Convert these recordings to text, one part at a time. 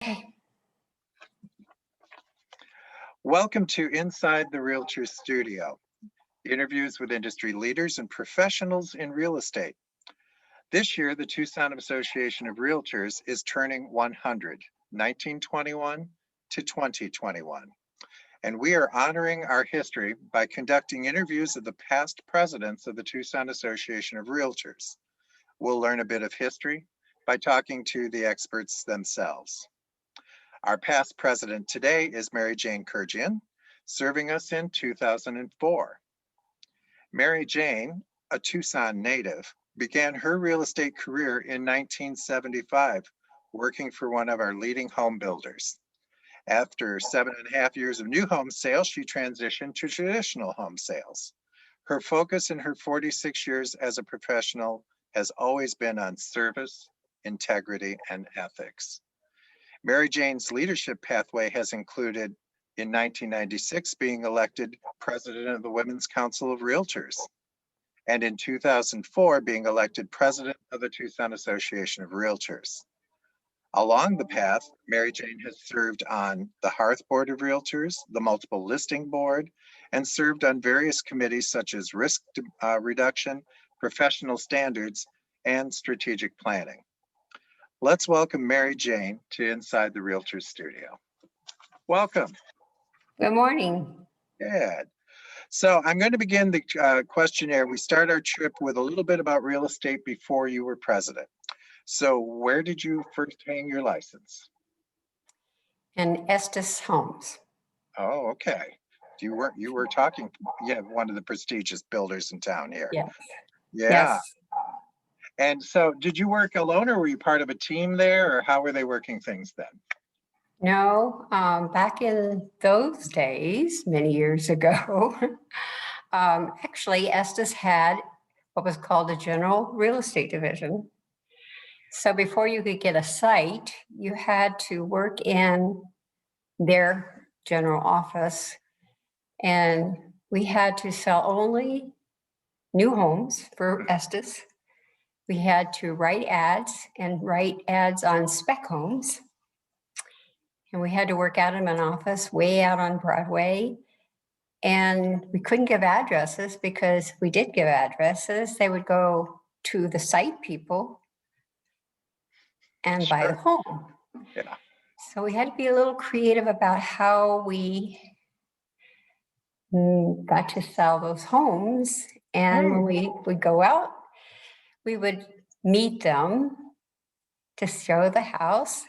Okay. Welcome to Inside the Realtor Studio, interviews with industry leaders and professionals in real estate. This year, the Tucson Association of REALTORS is turning 100, 1921 to 2021. And we are honoring our history by conducting interviews of the past presidents of the Tucson Association of REALTORS. We'll learn a bit of history by talking to the experts themselves. Our past president today is Mary Jane Kurkjian, serving us in 2004. Mary Jane, a Tucson native, began her real estate career in 1975, working for one of our leading home builders. After 7.5 years of new home sales, she transitioned to traditional home sales. Her focus in her 46 years as a professional has always been on service, integrity, and ethics. Mary Jane's leadership pathway has included, in 1996, being elected president of the Women's Council of Realtors, and in 2004, being elected president of the Tucson Association of Realtors. Along the path, Mary Jane has served on the Hearth Board of Realtors, the Multiple Listing Board, and served on various committees such as risk reduction, professional standards, and strategic planning. Let's welcome Mary Jane to Inside the Realtor Studio. Welcome. Good morning. Good. So I'm going to begin the questionnaire. We start our trip with a little bit about real estate before you were president. So where did you first hang your license? And Estes Homes. Oh, okay. You were talking, one of the prestigious builders in town here. Yes. Yeah. Yes. And so did you work alone, or were you part of a team there, or how were they working things then? No, back in those days, many years ago, actually Estes had what was called a general real estate division. So before you could get a site, you had to work in their general office, and we had to sell only new homes for Estes. We had to write ads on spec homes. And we had to work out in an office way out on Broadway. And we couldn't give addresses, because we did give addresses. They would go to the site people and buy the home. Yeah. So we had to be a little creative about how we got to sell those homes. And when we would go out, we would meet them to show the house.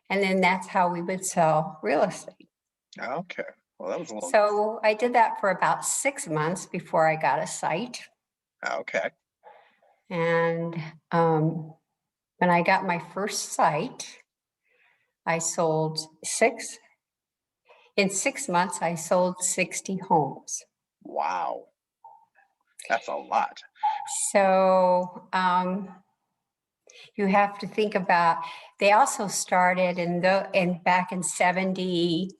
And then that's how we would sell real estate. Okay. Well, that was a little... So I did that for about 6 months before I got a site. Okay. And when I got my first site, I sold in 6 months, I sold 60 homes. Wow. That's a lot. So you have to think about, they also started back in 78,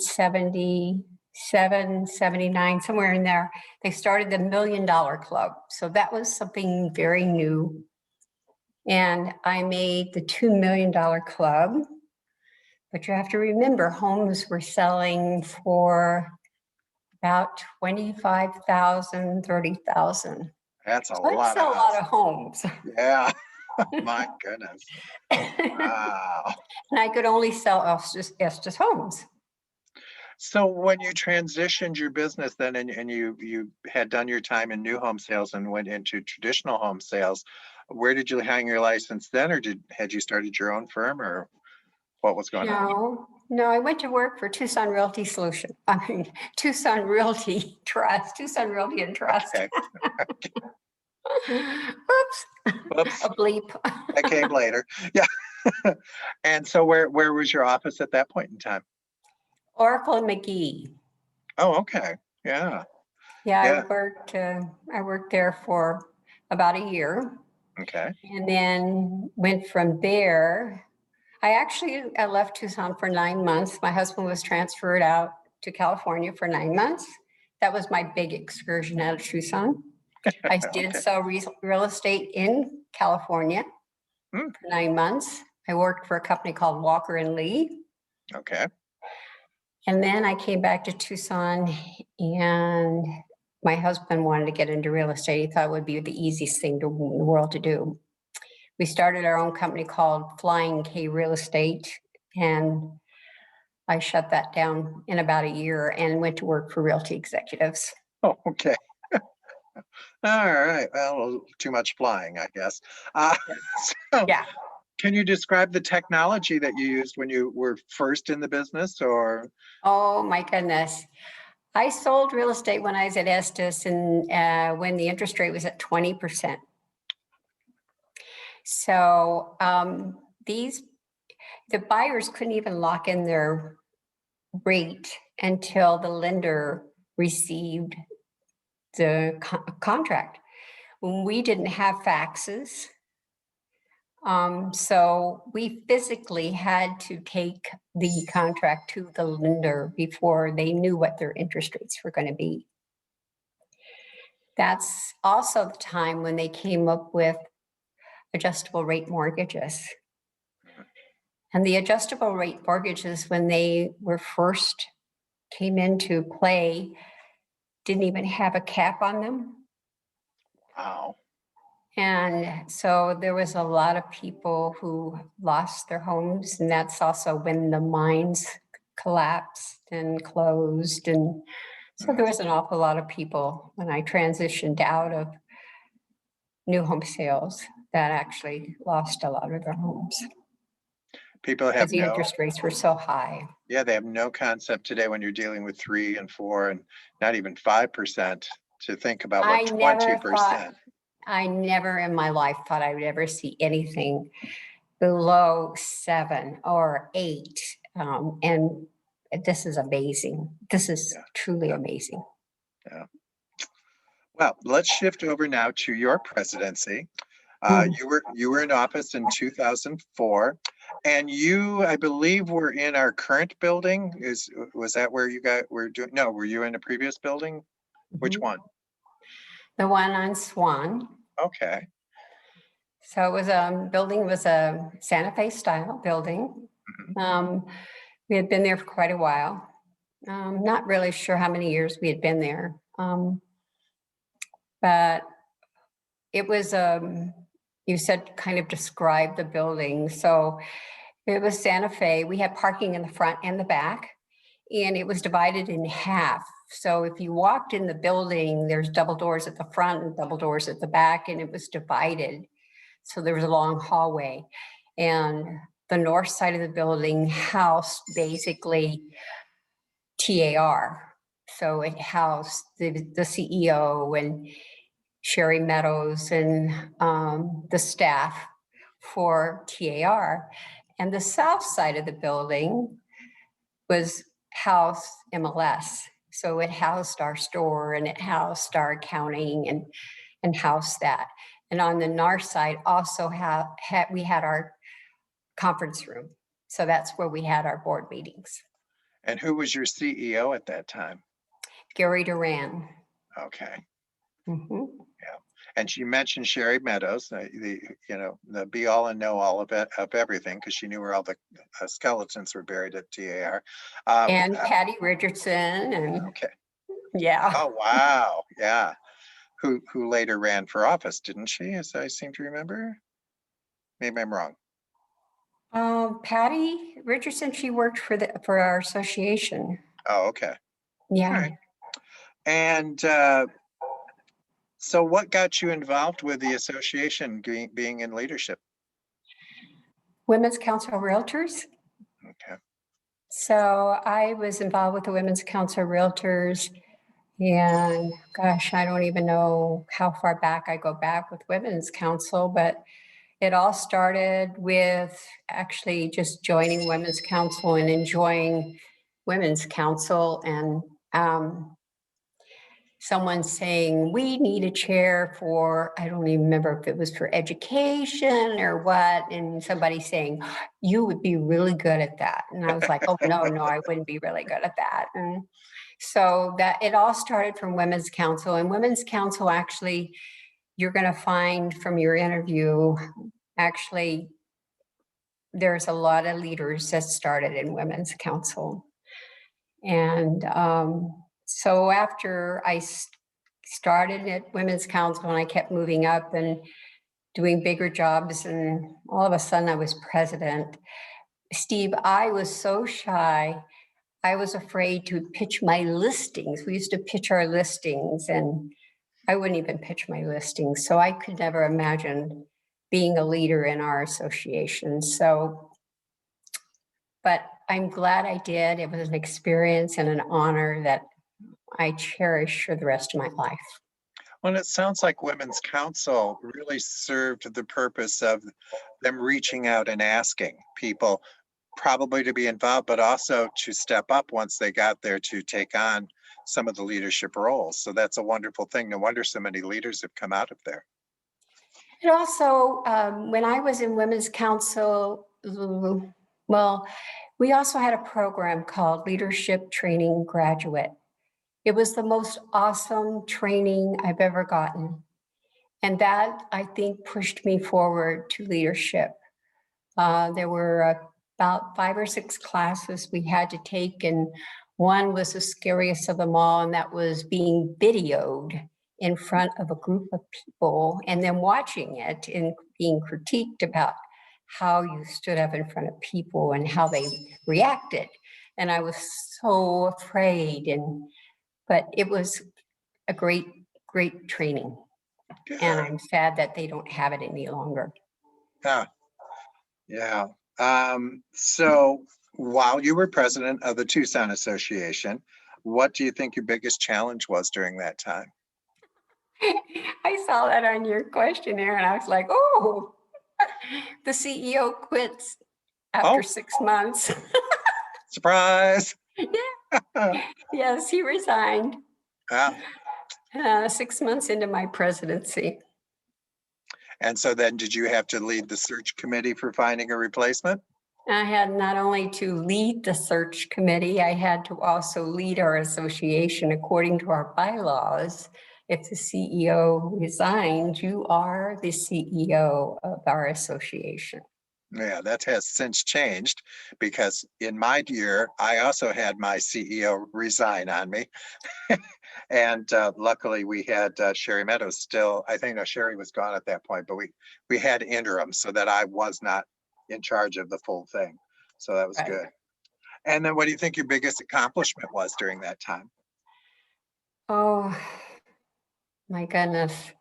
77, 79, somewhere in there. They started the $1 Million Club. So that was something very new. And I made the $2 Million Club. But you have to remember, homes were selling for about $25,000, $30,000. That's a So lot. a lot of homes. Yeah. My goodness. Wow. And I could only sell Estes homes. So when you transitioned your business then, and you had done your time in new home sales and went into traditional home sales, where did you hang your license then, or had you started your own firm, or what was going on? No, I went to work for Tucson Realty Tucson Realty Trust, Tucson Realty and Trust. Okay. Oops. A bleep. That came later. Yeah. And so where was your office at that point in time? Oracle and McGee. Oh, okay. Yeah. Yeah. I worked there for about a year. Okay. And then went from there. I left Tucson for 9 months. My husband was transferred out to California for 9 months. That was my big excursion out of Tucson. I did sell real estate in California. for 9 months. I worked for a company called Walker and Lee. Okay. And then I came back to Tucson, and my husband wanted to get into real estate. He thought it would be the easiest thing in the world to do. We started our own company called Flying K Real Estate, and I shut that down in about a year and went to work for Realty Executives. Oh, okay. All right. Well, too much flying, I guess. Uh, so Yeah. can you describe the technology that you used when you were first in the business, or? Oh my goodness. I sold real estate when I was at Estes, and when the interest rate was at 20%. So the buyers couldn't even lock in their rate until the lender received the contract. When we didn't have faxes, so we physically had to take the contract to the lender before they knew what their interest rates were going to be. That's also the time when they came up with adjustable rate mortgages. And the adjustable rate mortgages, when they were first came into play, didn't even have a cap on them. Wow. And so there was a lot of people who lost their homes, and that's also when the mines collapsed and closed. And so there was an awful lot of people when I transitioned out of new home sales that actually lost a lot of their homes People because have the no, interest rates were so high. yeah, they have no concept today when you're dealing with 3 and 4 and not even 5% to think about what 20%. I never in my life thought I would ever see anything below 7 or 8. And this is amazing. This is truly amazing. Yeah. Well, let's shift over now to your presidency. You were in office in 2004, and you, I believe, were in our current building. Was that where you were doing? No, were you in a previous building? Which one? The one on Swan. Okay. So it was building was a Santa Fe style building. We had been there for quite a while. Not really sure how many years we had been there, but it was you said kind of describe the building. So it was Santa Fe. We had parking in the front and the back, and it was divided in half. So if you walked in the building, there's double doors at the front and double doors at the back, and it was divided. So there was a long hallway, and the north side of the building housed basically TAR. So it housed the CEO and Sherry Meadows and the staff for TAR. And the south side of the building was housed MLS. So it housed our store, and it housed our accounting, and housed that. And on the north side also we had our conference room. So that's where we had our board meetings. And who was your CEO at that time? Gary Duran. Okay. Mm-hmm. Yeah. And she mentioned Sherry Meadows, the be all and know all of everything, because she knew where all the skeletons were buried at TAR. And Patty Richardson, and okay. Yeah. Oh wow, yeah. Who later ran for office, didn't she? As I seem to remember. Maybe I'm wrong. Patty Richardson, she worked for our association. Oh, okay. Yeah. All right. And so what got you involved with the association being in leadership? Women's Council of Realtors. Okay. So I was involved with the Women's Council of Realtors, and gosh, I don't even know how far back I go back with Women's Council, but it all started with actually just joining Women's Council and enjoying Women's Council, and someone saying, we need a chair for, I don't even remember if it was for education or what, and somebody saying, you would be really good at that. And I was like, oh, no, I wouldn't be really good at that. And so that it all started from Women's Council. And Women's Council, actually, you're going to find from your interview, Actually, there's a lot of leaders that started in Women's Council. And so after I started at Women's Council and I kept moving up and doing bigger jobs, and all of a sudden I was president. Steve, I was so shy. I was afraid to pitch my listings. We used to pitch our listings and I wouldn't even pitch my listings. So I could never imagine being a leader in our association. So, but I'm glad I did. It was an experience and an honor that I cherish for the rest of my life. Well, it sounds like Women's Council really served the purpose of them reaching out and asking people probably to be involved, but also to step up once they got there to take on some of the leadership roles. So that's a wonderful thing. No wonder so many leaders have come out of there. And also, when I was in Women's Council, well, we also had a program called Leadership Training Graduate. It was the most awesome training I've ever gotten. And that, I think, pushed me forward to leadership. There were about 5 or 6 classes we had to take, and one was the scariest of them all, and that was being videoed in front of a group of people and then watching it and being critiqued about how you stood up in front of people and how they reacted. And I was so afraid, but it was a great, great training. And I'm sad that they don't have it any longer. Yeah. So while you were president of the Tucson Association, what do you think your biggest challenge was during that time? I saw that on your questionnaire and I was like, oh, the CEO quits after 6 months. Surprise. Yeah. Yes, he resigned. Yeah. 6 months into my presidency. And so then did you have to lead the search committee for finding a replacement? I had not only to lead the search committee, I had to also lead our association according to our bylaws. If the CEO resigned, you are the CEO of our association. Yeah, that has since changed because in my year, I also had my CEO resign on me. And luckily we had Sherry Meadows still. I think Sherry was gone at that point, but we had interim so that I was not in charge of the full thing. So that was good. And then what do you think your biggest accomplishment was during that time? Oh, my goodness.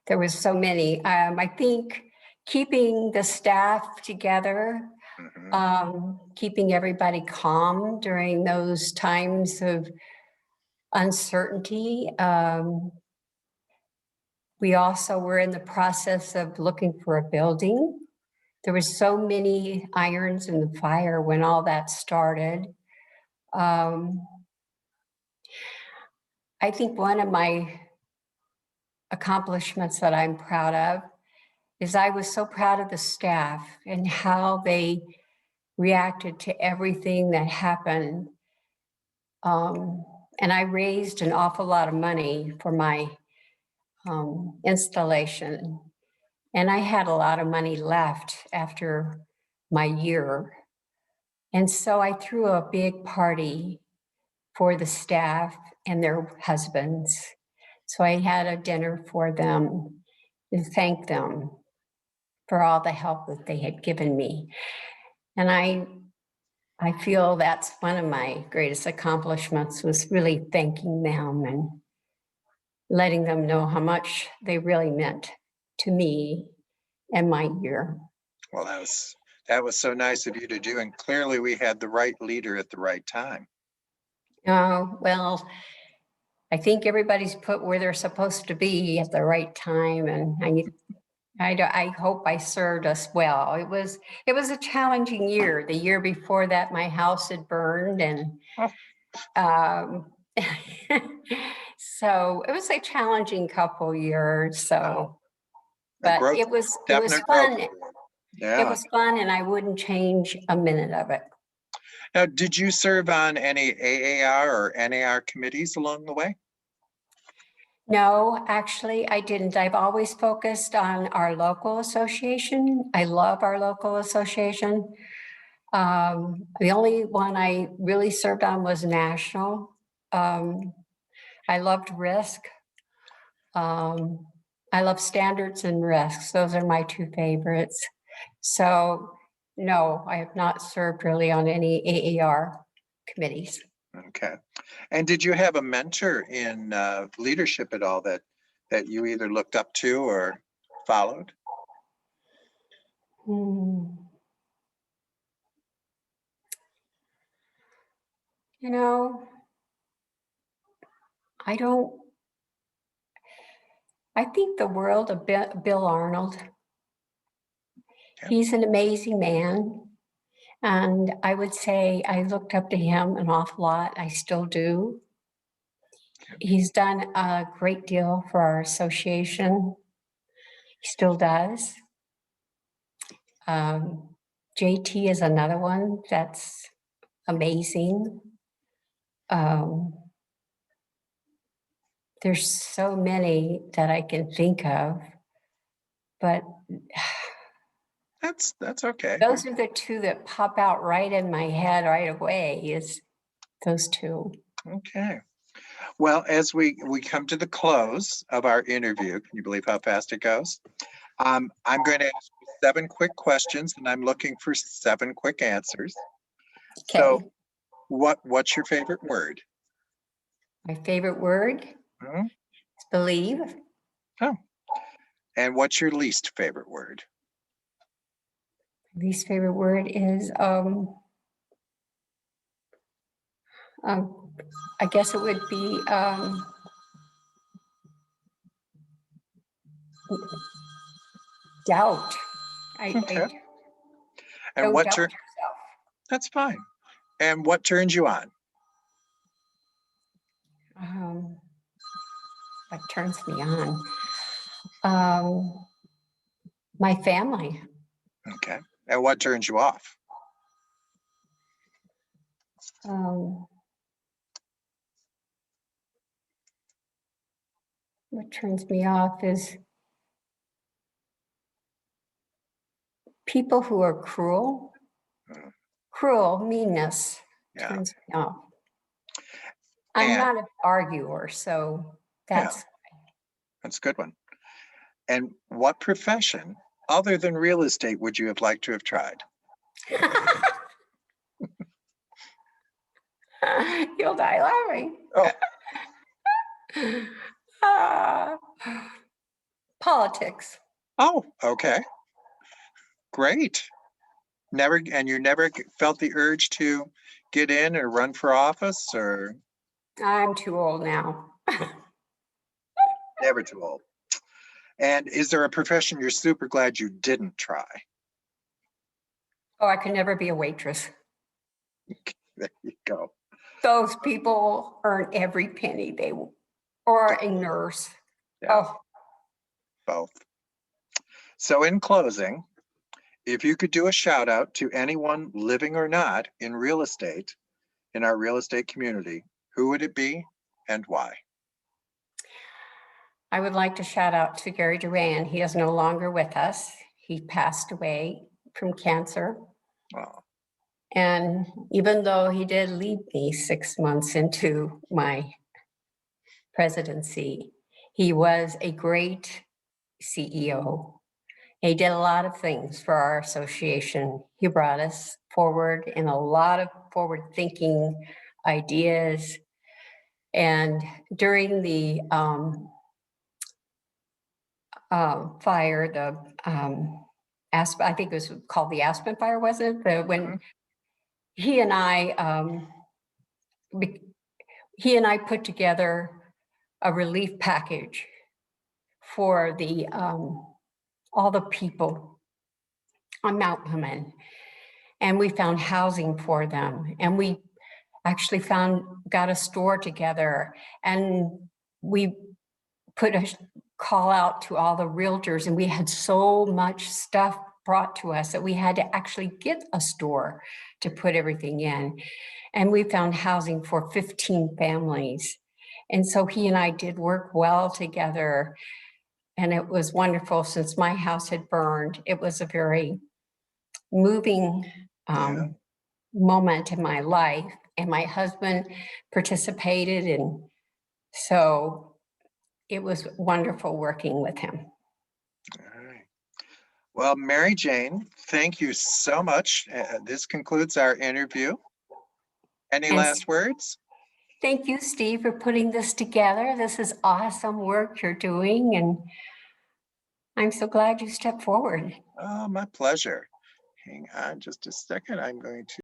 There was so many. I think keeping the staff together, keeping everybody calm during those times of uncertainty. We also were in the process of looking for a building. There were so many irons in the fire when all that started. I think one of my accomplishments that I'm proud of is I was so proud of the staff and how they reacted to everything that happened. And I raised an awful lot of money for my installation. And I had a lot of money left after my year. And so I threw a big party for the staff and their husbands. So I had a dinner for them to thank them for all the help that they had given me. And I feel that's one of my greatest accomplishments, was really thanking them and letting them know how much they really meant to me and my year. Well, that was so nice of you to do. And clearly we had the right leader at the right time. Oh, well, I think everybody's put where they're supposed to be at the right time. And I hope I served us well. It was a challenging year. The year before that, my house had burned, and so it was a challenging couple years. So, but it was fun. Yeah. It was fun, and I wouldn't change a minute of it. Now, did you serve on any AAR or NAR committees along the way? No, actually, I didn't. I've always focused on our local association. I love our local association. The only one I really served on was national. I loved risk. I love standards and risks. Those are my two favorites. So no, I have not served really on any AAR committees. Okay. And did you have a mentor in leadership at all that you either looked up to or followed? You know, I think the world of Bill Arnold. Yeah. He's an amazing man. And I would say I looked up to him an awful lot. I still do. He's done a great deal for our association. He still does. JT is another one that's amazing. There's so many that I can think of, but That's okay. those are the two that pop out right in my head right away, is those two. Okay. Well, as we come to the close of our interview, can you believe how fast it goes? I'm going to ask you 7 quick questions, and I'm looking for 7 quick answers. Okay. So what's your favorite word? My favorite word Mhm. is believe. Oh. And what's your least favorite word? Least favorite word is I guess it would be doubt. Okay. And Don't what doubt turn? yourself. That's fine. And what turns you on? What turns me on? My family. Okay. And what turns you off? What turns me off is people who are cruel. Cruel, meanness turns me off. I'm not an arguer, so that's a good one. And what profession other than real estate would you have liked to have tried? You'll die laughing. Oh. Politics. Oh, okay. Great. You never felt the urge to get in or run for office, or? I'm too old now. Never too old. And is there a profession you're super glad you didn't try? Oh, I could never be a waitress. There you go. Those people earn every penny they will, or a nurse. Yeah. Oh. Both. So in closing, if you could do a shout out to anyone living or not in real estate, in our real estate community, who would it be and why? I would like to shout out to Gary Duran. He is no longer with us. He passed away from cancer. Oh. And even though he did leave me 6 months into my presidency, he was a great CEO. He did a lot of things for our association. He brought us forward in a lot of forward-thinking ideas. And during the fire, I think it was called the Aspen Fire, wasn't it? When he and I put together a relief package for the all the people on Mount Pleasant, and we found housing for them, and we actually got a store together, and we put a call out to all the realtors, and we had so much stuff brought to us that we had to actually get a store to put everything in. And we found housing for 15 families. And so he and I did work well together. And it was wonderful since my house had burned. It was a very moving Yeah. moment in my life. And my husband participated. And so it was wonderful working with him. All right. Well, Mary Jane, thank you so much. This concludes our interview. Any And last words? thank you, Steve, for putting this together. This is awesome work you're doing. And I'm so glad you stepped forward. Oh, my pleasure. Hang on just a second. I'm going to